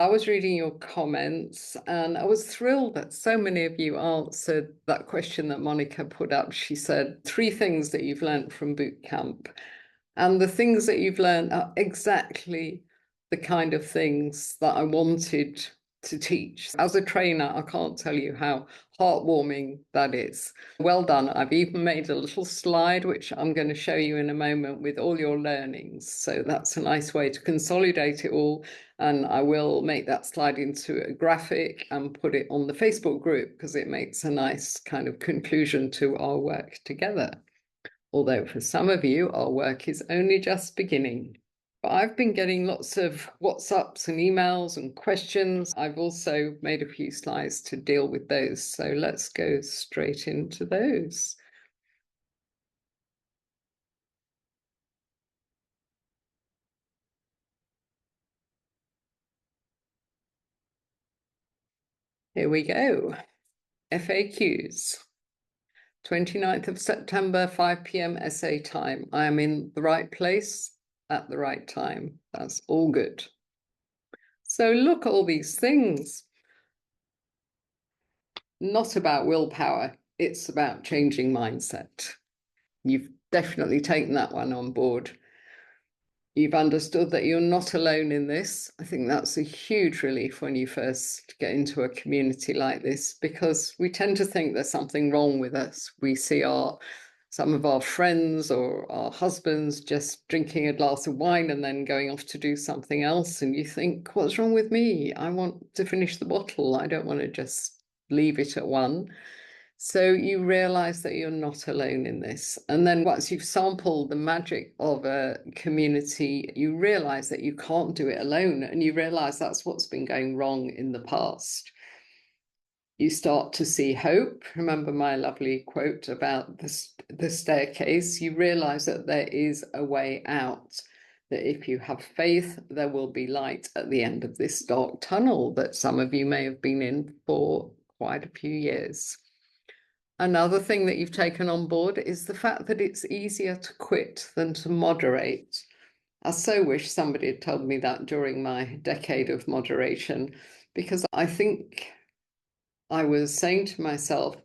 I was reading your comments and I was thrilled that so many of you answered that question that Monica put up. She said 3 things that you've learned from boot camp. And the things that you've learned are exactly the kind of things that I wanted to teach. As a trainer, I can't tell you how heartwarming that is. Well done. I've even made a little slide, which I'm going to show you in a moment, with all your learnings. So that's a nice way to consolidate it all. And I will make that slide into a graphic and put it on the Facebook group because it makes a nice kind of conclusion to our work together. Although for some of you, our work is only just beginning. But I've been getting lots of WhatsApps and emails and questions. I've also made a few slides to deal with those. So let's go straight into those. Here we go. FAQs. 29th of September, 5 p.m. SA time. I am in the right place at the right time. That's all good. So look at all these things. Not about willpower. It's about changing mindset. You've definitely taken that one on board. You've understood that you're not alone in this. I think that's a huge relief when you first get into a community like this, because we tend to think there's something wrong with us. We see some of our friends or our husbands just drinking a glass of wine and then going off to do something else. And you think, what's wrong with me? I want to finish the bottle. I don't want to just leave it at one. So you realize that you're not alone in this. And then once you've sampled the magic of a community, you realize that you can't do it alone. And you realize that's what's been going wrong in the past. You start to see hope. Remember my lovely quote about the staircase. You realize that there is a way out, that if you have faith, there will be light at the end of this dark tunnel that some of you may have been in for quite a few years. Another thing that you've taken on board is the fact that it's easier to quit than to moderate. I so wish somebody had told me that during my decade of moderation, because I think I was saying to myself,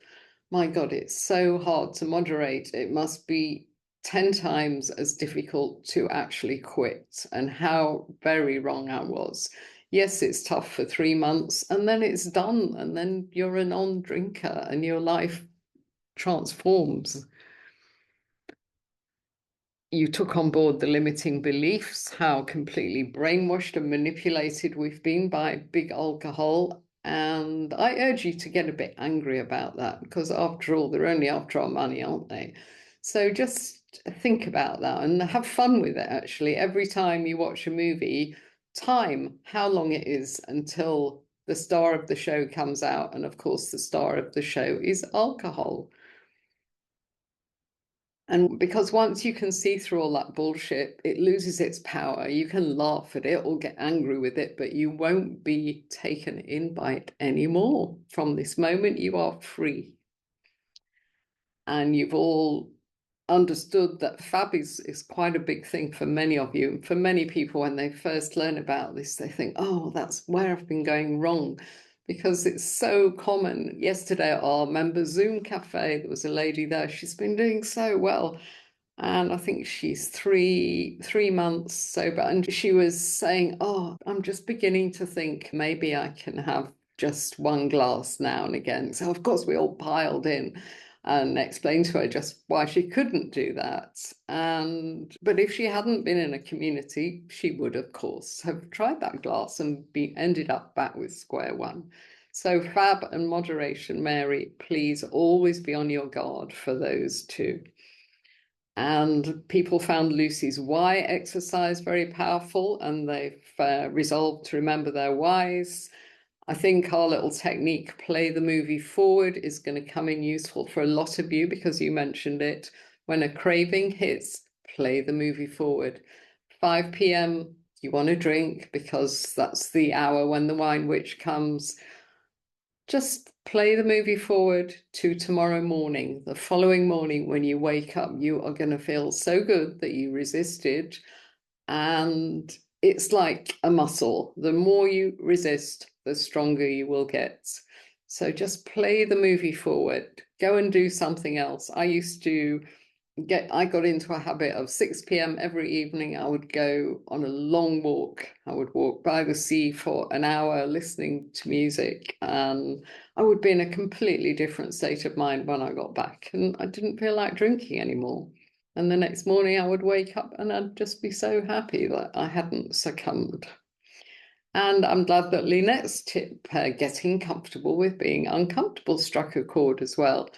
my God, it's so hard to moderate. It must be 10 times as difficult to actually quit, and how very wrong I was. Yes, it's tough for 3 months and then it's done. And then you're a non-drinker and your life transforms. You took on board the limiting beliefs, how completely brainwashed and manipulated we've been by big alcohol. And I urge you to get a bit angry about that, because after all, they're only after our money, aren't they? So just think about that and have fun with it, actually. Every time you watch a movie, time how long it is until the star of the show comes out. And of course, the star of the show is alcohol. And because once you can see through all that bullshit, it loses its power. You can laugh at it or get angry with it, but you won't be taken in by it anymore. From this moment, you are free. And you've all understood that FAB is quite a big thing for many of you. For many people, when they first learn about this, they think, oh, that's where I've been going wrong, because it's so common. Yesterday at our member Zoom cafe, there was a lady there. She's been doing so well. And I think she's three months sober. And she was saying, oh, I'm just beginning to think maybe I can have just 1 glass now and again. So of course we all piled in and explained to her just why she couldn't do that. But if she hadn't been in a community, she would, of course, have tried that glass and ended up back with square one. So FAB and moderation, Mary, please always be on your guard for those two. And people found Lucy's why exercise very powerful, and they've resolved to remember their whys. I think our little technique, play the movie forward, is going to come in useful for a lot of you, because you mentioned it. When a craving hits, play the movie forward. 5 p.m, you want to drink because that's the hour when the wine witch comes. Just play the movie forward to tomorrow morning. The following morning, when you wake up, you are going to feel so good that you resisted. And it's like a muscle. The more you resist, the stronger you will get. So just play the movie forward. Go and do something else. I got into a habit of 6 p.m. every evening. I would go on a long walk. I would walk by the sea for an hour listening to music, and I would be in a completely different state of mind when I got back, and I didn't feel like drinking anymore. And the next morning I would wake up and I'd just be so happy that I hadn't succumbed. And I'm glad that Lynette's tip, getting comfortable with being uncomfortable, struck a chord as well,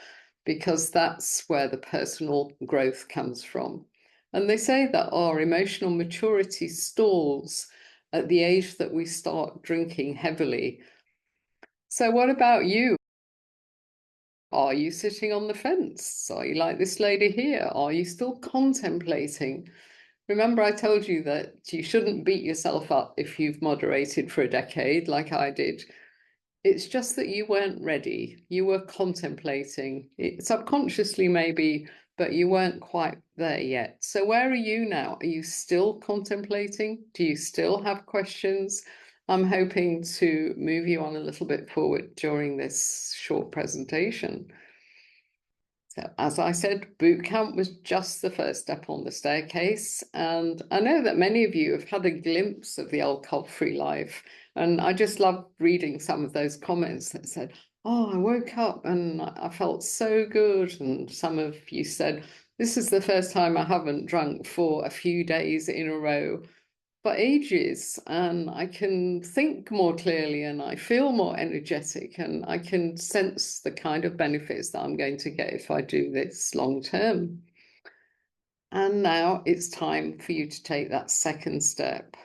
because that's where the personal growth comes from. And they say that our emotional maturity stalls at the age that we start drinking heavily. So what about you? Are you sitting on the fence? Are you like this lady here? Are you still contemplating? Remember, I told you that you shouldn't beat yourself up if you've moderated for a decade, like I did. It's just that you weren't ready. You were contemplating, subconsciously maybe, but you weren't quite there yet. So where are you now? Are you still contemplating? Do you still have questions? I'm hoping to move you on a little bit forward during this short presentation. So as I said, boot camp was just the first step on the staircase. And I know that many of you have had a glimpse of the alcohol-free life. And I just loved reading some of those comments that said, oh, I woke up and I felt so good. And some of you said, this is the first time I haven't drunk for a few days in a row for ages, and I can think more clearly and I feel more energetic, and I can sense the kind of benefits that I'm going to get if I do this long term. And now it's time for you to take that second step.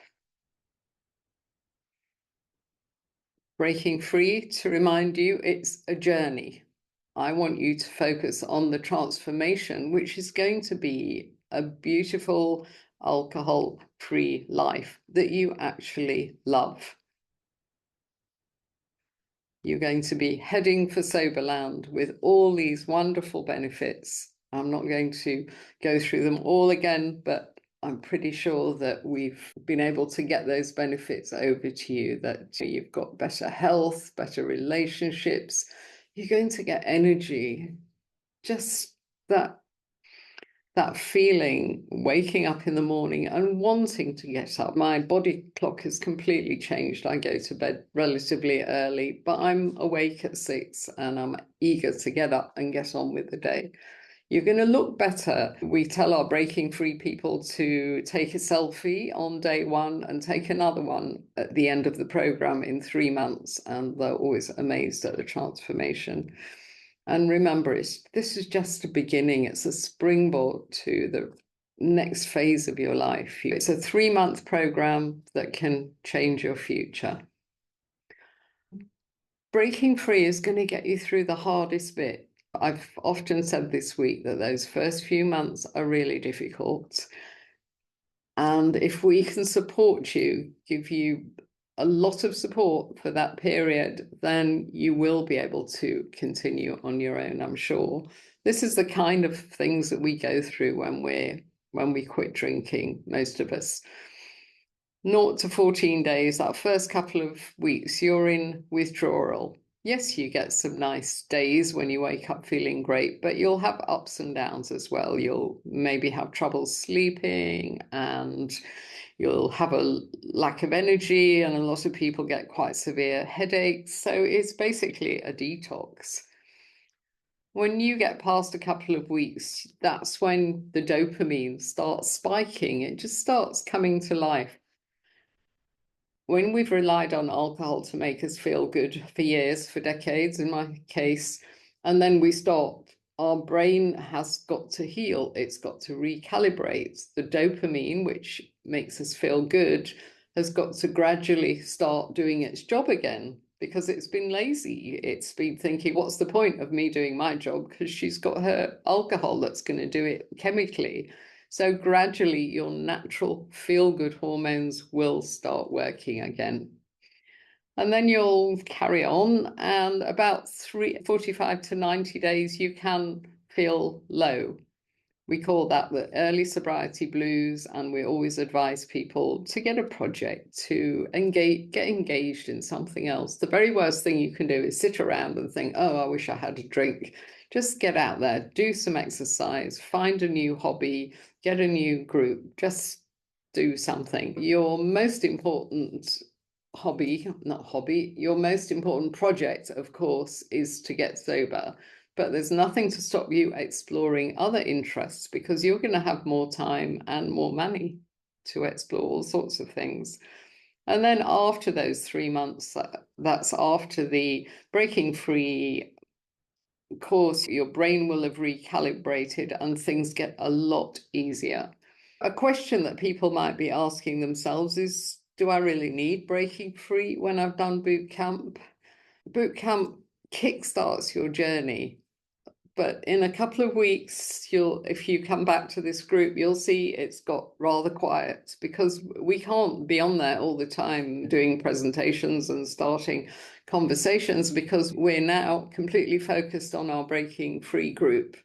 Breaking free, to remind you, it's a journey. I want you to focus on the transformation, which is going to be a beautiful alcohol-free life that you actually love. You're going to be heading for sober land with all these wonderful benefits. I'm not going to go through them all again, but I'm pretty sure that we've been able to get those benefits over to you, that you've got better health, better relationships. You're going to get energy, just that feeling, waking up in the morning and wanting to get up. My body clock has completely changed. I go to bed relatively early, but I'm awake at 6 and I'm eager to get up and get on with the day. You're going to look better. We tell our breaking free people to take a selfie on day 1 and take another one at the end of the program in 3 months, and they're always amazed at the transformation. And remember, this is just a beginning. It's a springboard to the next phase of your life. It's a 3-month program that can change your future. Breaking free is going to get you through the hardest bit. I've often said this week that those first few months are really difficult. And if we can support you, give you a lot of support for that period, then you will be able to continue on your own, I'm sure. This is the kind of things that we go through when we quit drinking, most of us. 0 to 14 days, that first couple of weeks, you're in withdrawal. Yes, you get some nice days when you wake up feeling great, but you'll have ups and downs as well. You'll maybe have trouble sleeping, and you'll have a lack of energy, and a lot of people get quite severe headaches. So it's basically a detox. When you get past a couple of weeks, that's when the dopamine starts spiking. It just starts coming to life. When we've relied on alcohol to make us feel good for years, for decades in my case, and then we stop, our brain has got to heal. It's got to recalibrate. The dopamine, which makes us feel good, has got to gradually start doing its job again, because it's been lazy. It's been thinking, what's the point of me doing my job? Because she's got her alcohol that's going to do it chemically. So gradually your natural feel-good hormones will start working again. And then you'll carry on, and about 45 to 90 days, you can feel low. We call that the early sobriety blues, and we always advise people to get a project, to get engaged in something else. The very worst thing you can do is sit around and think, oh, I wish I had a drink. Just get out there, do some exercise, find a new hobby, get a new group, just do something. Your most important your most important project, of course, is to get sober. But there's nothing to stop you exploring other interests, because you're going to have more time and more money to explore all sorts of things. And then after those 3 months, that's after the Breaking Free course, your brain will have recalibrated and things get a lot easier. A question that people might be asking themselves is, do I really need Breaking Free when I've done boot camp? Boot camp kickstarts your journey. But in a couple of weeks, if you come back to this group, you'll see it's got rather quiet, because we can't be on there all the time doing presentations and starting conversations, because we're now completely focused on our Breaking Free group,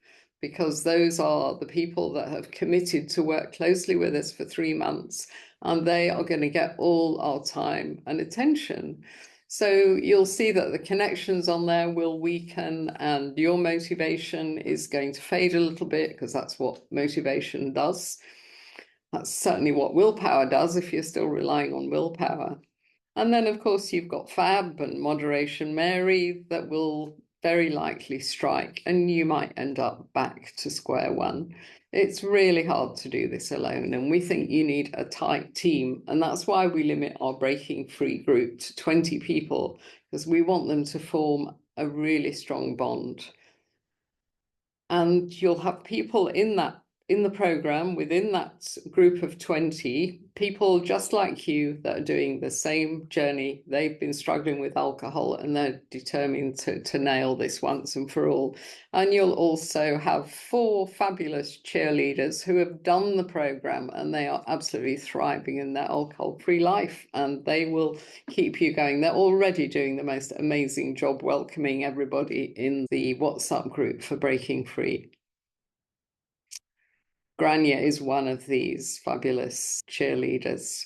because those are the people that have committed to work closely with us for 3 months, and they are going to get all our time and attention. So you'll see that the connections on there will weaken, and your motivation is going to fade a little bit, because that's what motivation does. That's certainly what willpower does if you're still relying on willpower. And then, of course, you've got Fab and Moderation Mary that will very likely strike, and you might end up back to square one. It's really hard to do this alone, and we think you need a tight team, and that's why we limit our Breaking Free group to 20 people, because we want them to form a really strong bond. And you'll have people in the program, within that group of 20, people just like you that are doing the same journey. They've been struggling with alcohol, and they're determined to nail this once and for all. And you'll also have 4 fabulous cheerleaders who have done the program, and they are absolutely thriving in their alcohol-free life, and they will keep you going. They're already doing the most amazing job welcoming everybody in the WhatsApp group for Breaking Free. Grania is one of these fabulous cheerleaders.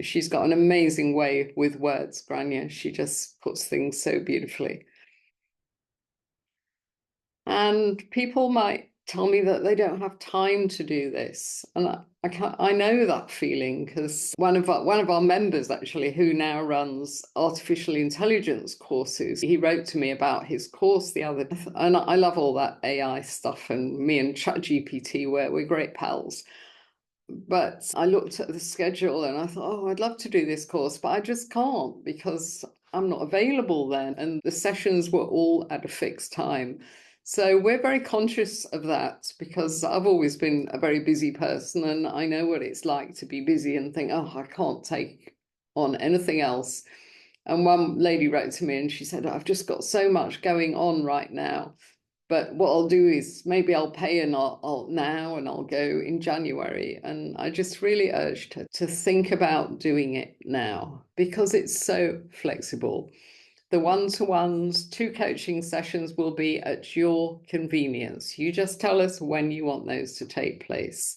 She's got an amazing way with words, Grania. She just puts things so beautifully. And people might tell me that they don't have time to do this. And I know that feeling, because one of our members, actually, who now runs artificial intelligence courses, he wrote to me about his course the other day. And I love all that AI stuff, and me and ChatGPT, we're great pals. But I looked at the schedule and I thought, oh, I'd love to do this course, but I just can't, because I'm not available then. And the sessions were all at a fixed time. So we're very conscious of that, because I've always been a very busy person, and I know what it's like to be busy and think, oh, I can't take on anything else. And one lady wrote to me and she said, I've just got so much going on right now. But what I'll do is maybe I'll pay and I'll now, and I'll go in January. And I just really urged her to think about doing it now, because it's so flexible. The one-to-ones, 2 coaching sessions will be at your convenience. You just tell us when you want those to take place.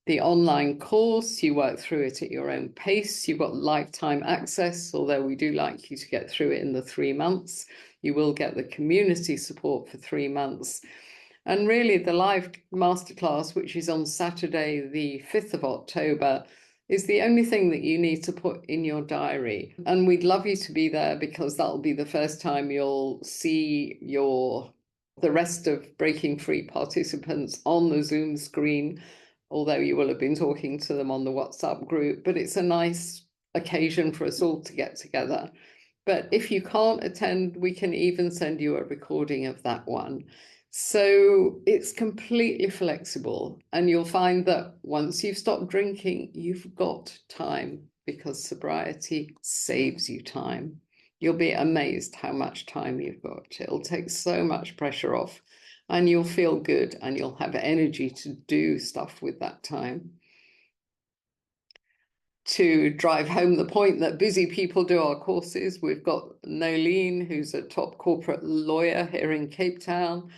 The online course, you work through it at your own pace. You've got lifetime access, although we do like you to get through it in the 3 months. You will get the community support for 3 months. And really, the live masterclass, which is on Saturday, the 5th of October, is the only thing that you need to put in your diary. And we'd love you to be there, because that'll be the first time you'll see the rest of Breaking Free participants on the Zoom screen, although you will have been talking to them on the WhatsApp group. But it's a nice occasion for us all to get together. But if you can't attend, we can even send you a recording of that one. So it's completely flexible, and you'll find that once you've stopped drinking, you've got time, because sobriety saves you time. You'll be amazed how much time you've got. It'll take so much pressure off, and you'll feel good, and you'll have energy to do stuff with that time. To drive home the point that busy people do our courses, we've got Nolene, who's a top corporate lawyer here in Cape Town,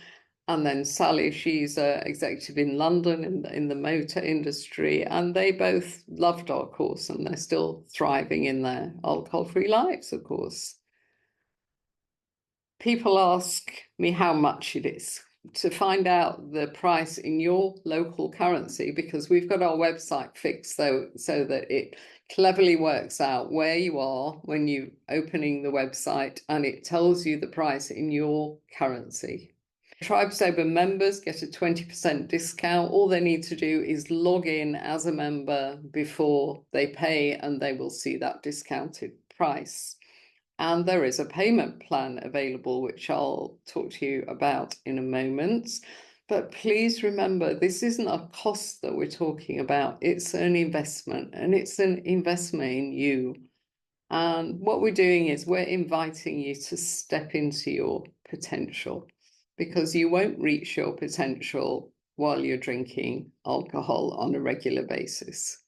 And then Sally, she's an executive in London in the motor industry, and they both loved our course and they're still thriving in their alcohol-free lives, of course. People ask me how much it is to find out the price in your local currency, because we've got our website fixed so that it cleverly works out where you are when you're opening the website, and it tells you the price in your currency. Tribe Sober members get a 20% discount. All they need to do is log in as a member before they pay, and they will see that discounted price. And there is a payment plan available, which I'll talk to you about in a moment. But please remember, this isn't a cost that we're talking about. It's an investment, and it's an investment in you. And what we're doing is we're inviting you to step into your potential, because you won't reach your potential while you're drinking alcohol on a regular basis.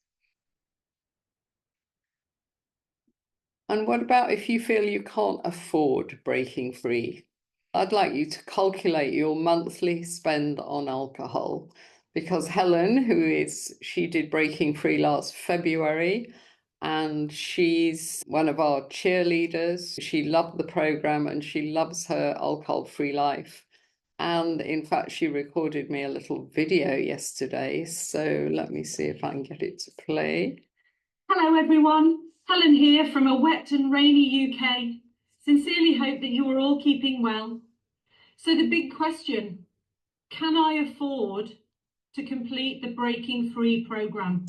And what about if you feel you can't afford breaking free? I'd like you to calculate your monthly spend on alcohol, because Helen, she did breaking free last February, and she's one of our cheerleaders. She loved the program and she loves her alcohol-free life. And in fact, she recorded me a little video yesterday. So let me see if I can get it to play. Hello everyone, Helen here from a wet and rainy UK. Sincerely hope that you are all keeping well. So the big question, can I afford to complete the Breaking Free programme?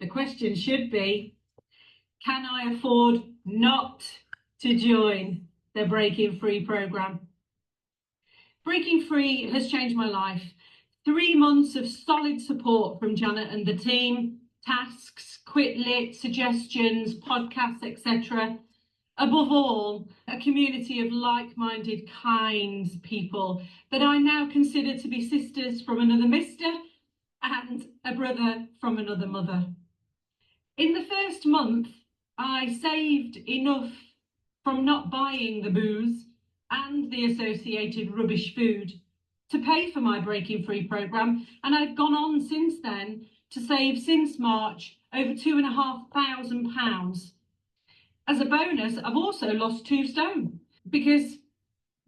The question should be, can I afford not to join the Breaking Free programme? Breaking Free has changed my life. 3 months of solid support from Janet and the team, tasks, quit lit, suggestions, podcasts, etc. Above all, a community of like-minded, kind people that I now consider to be sisters from another mister and a brother from another mother. In the first month, I saved enough from not buying the booze and the associated rubbish food to pay for my Breaking Free programme, and I've gone on since then to save since March over £2,500. As a bonus, I've also lost 2 stone because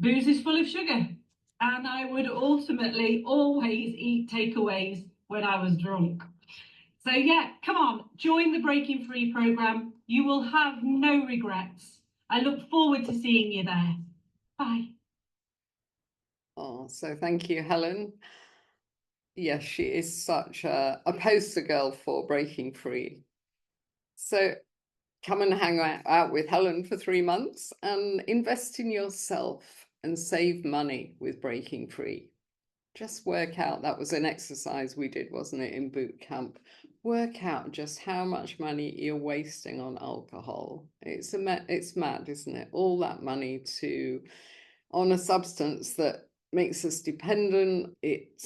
booze is full of sugar, and I would ultimately always eat takeaways when I was drunk. So yeah, come on, join the Breaking Free programme. You will have no regrets. I look forward to seeing you there. Bye. Oh, so thank you, Helen. Yes, she is such a poster girl for Breaking Free. So come and hang out with Helen for 3 months and invest in yourself and save money with Breaking Free. Just work out, that was an exercise we did, wasn't it, in boot camp? Work out just how much money you're wasting on alcohol. It's mad, isn't it? All that money on a substance that makes us dependent. It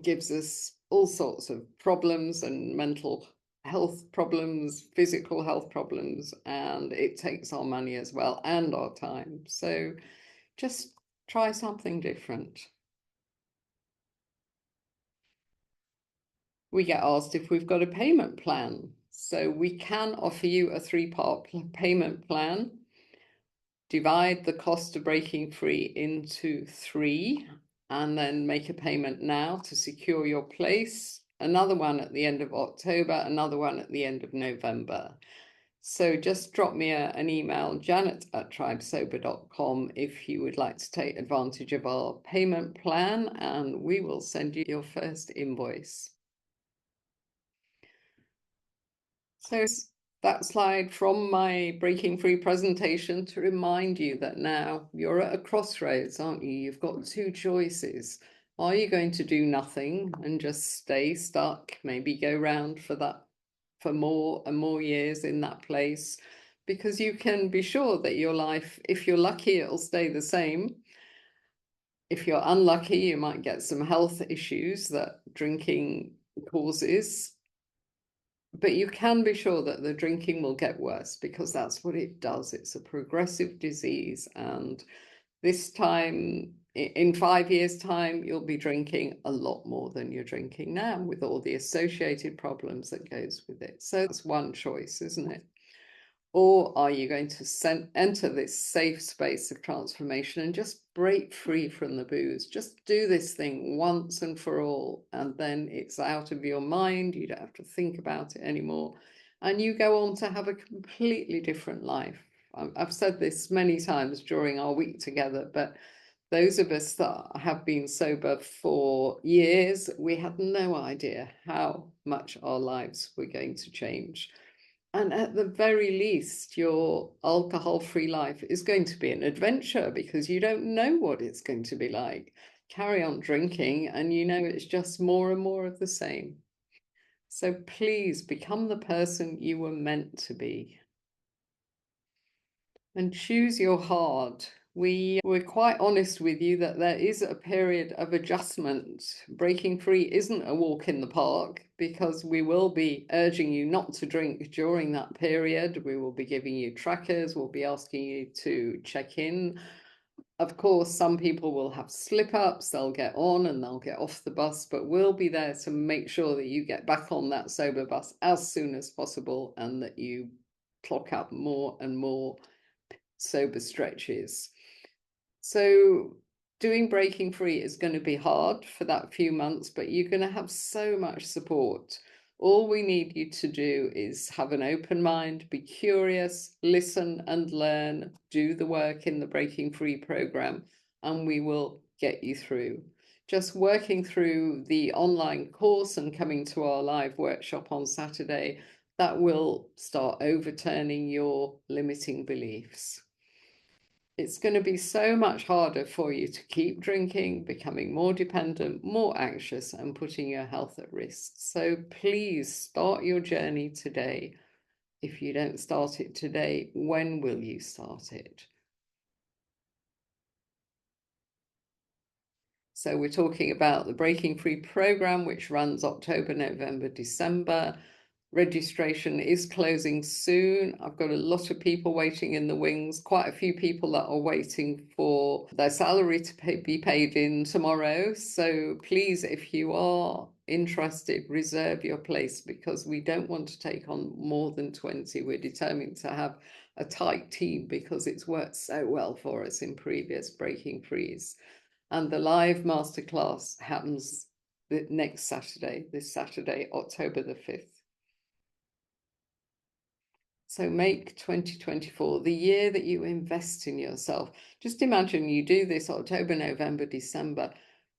gives us all sorts of problems and mental health problems, physical health problems, and it takes our money as well and our time. So just try something different. We get asked if we've got a payment plan. So we can offer you a 3-part payment plan. Divide the cost of Breaking Free into 3, and then make a payment now to secure your place. Another one at the end of October, another one at the end of November. So just drop me an email, janet@tribesober.com, if you would like to take advantage of our payment plan, and we will send you your first invoice. So that slide from my Breaking Free presentation to remind you that now you're at a crossroads, aren't you? You've got 2 choices. Are you going to do nothing and just stay stuck, maybe go round for more and more years in that place? Because you can be sure that your life, if you're lucky, it'll stay the same. If you're unlucky, you might get some health issues that drinking causes. But you can be sure that the drinking will get worse, because that's what it does. It's a progressive disease, and This time, in 5 years' time, you'll be drinking a lot more than you're drinking now, with all the associated problems that goes with it. So that's one choice, isn't it? Or are you going to enter this safe space of transformation and just break free from the booze? Just do this thing once and for all, and then it's out of your mind. You don't have to think about it anymore. And you go on to have a completely different life. I've said this many times during our week together, but those of us that have been sober for years, we had no idea how much our lives were going to change. And at the very least, your alcohol-free life is going to be an adventure, because you don't know what it's going to be like. Carry on drinking and you know it's just more and more of the same. So please become the person you were meant to be. And choose your heart. We're quite honest with you that there is a period of adjustment. Breaking free isn't a walk in the park, because we will be urging you not to drink during that period. We will be giving you trackers. We'll be asking you to check in. Of course, some people will have slip-ups. They'll get on and they'll get off the bus, but we'll be there to make sure that you get back on that sober bus as soon as possible, and that you clock up more and more sober stretches. So doing breaking free is going to be hard for that few months, but you're going to have so much support. All we need you to do is have an open mind, be curious, listen and learn, do the work in the Breaking Free program, and we will get you through. Just working through the online course and coming to our live workshop on Saturday, that will start overturning your limiting beliefs. It's going to be so much harder for you to keep drinking, becoming more dependent, more anxious, and putting your health at risk. So please start your journey today. If you don't start it today, when will you start it? So we're talking about the Breaking Free program, which runs October, November, December. Registration is closing soon. I've got a lot of people waiting in the wings, quite a few people that are waiting for their salary to be paid in tomorrow. So please, if you are interested, reserve your place, because we don't want to take on more than 20. We're determined to have a tight team, because it's worked so well for us in previous Breaking Frees. And the live masterclass happens next Saturday, this Saturday, October the 5th. So make 2024 the year that you invest in yourself. Just imagine you do this October, November, December.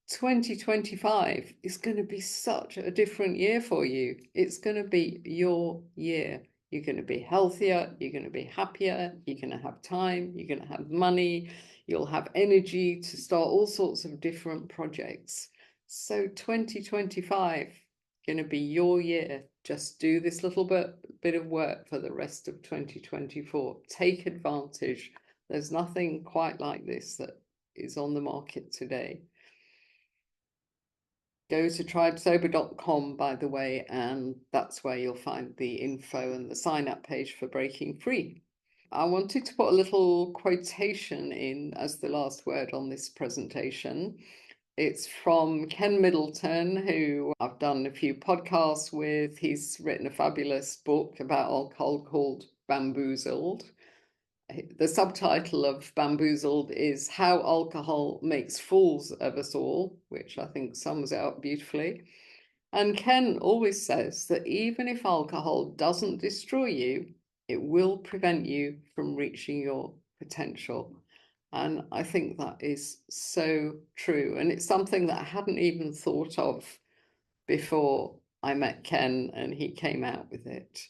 2025 is going to be such a different year for you. It's going to be your year. You're going to be healthier, you're going to be happier, you're going to have time, you're going to have money, you'll have energy to start all sorts of different projects. So 2025 going to be your year. Just do this little bit of work for the rest of 2024. Take advantage. There's nothing quite like this that is on the market today. Go to tribesober.com, by the way, and that's where you'll find the info and the sign-up page for Breaking Free. I wanted to put a little quotation in as the last word on this presentation. It's from Ken Middleton, who I've done a few podcasts with. He's written a fabulous book about alcohol called Bamboozled. The subtitle of Bamboozled is How Alcohol Makes Fools of Us All, which I think sums it up beautifully. And Ken always says that even if alcohol doesn't destroy you, it will prevent you from reaching your potential. And I think that is so true. And it's something that I hadn't even thought of before I met Ken and he came out with it.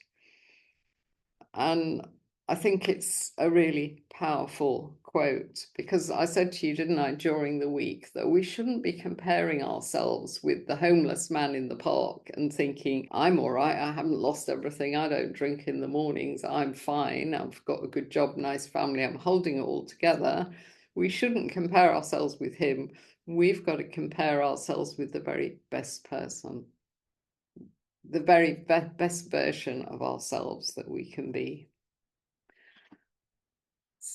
And I think it's a really powerful quote, because I said to you, didn't I, during the week, that we shouldn't be comparing ourselves with the homeless man in the park and thinking, I'm all right, I haven't lost everything, I don't drink in the mornings, I'm fine, I've got a good job, nice family, I'm holding it all together. We shouldn't compare ourselves with him. We've got to compare ourselves with the very best person, the very best version of ourselves that we can be.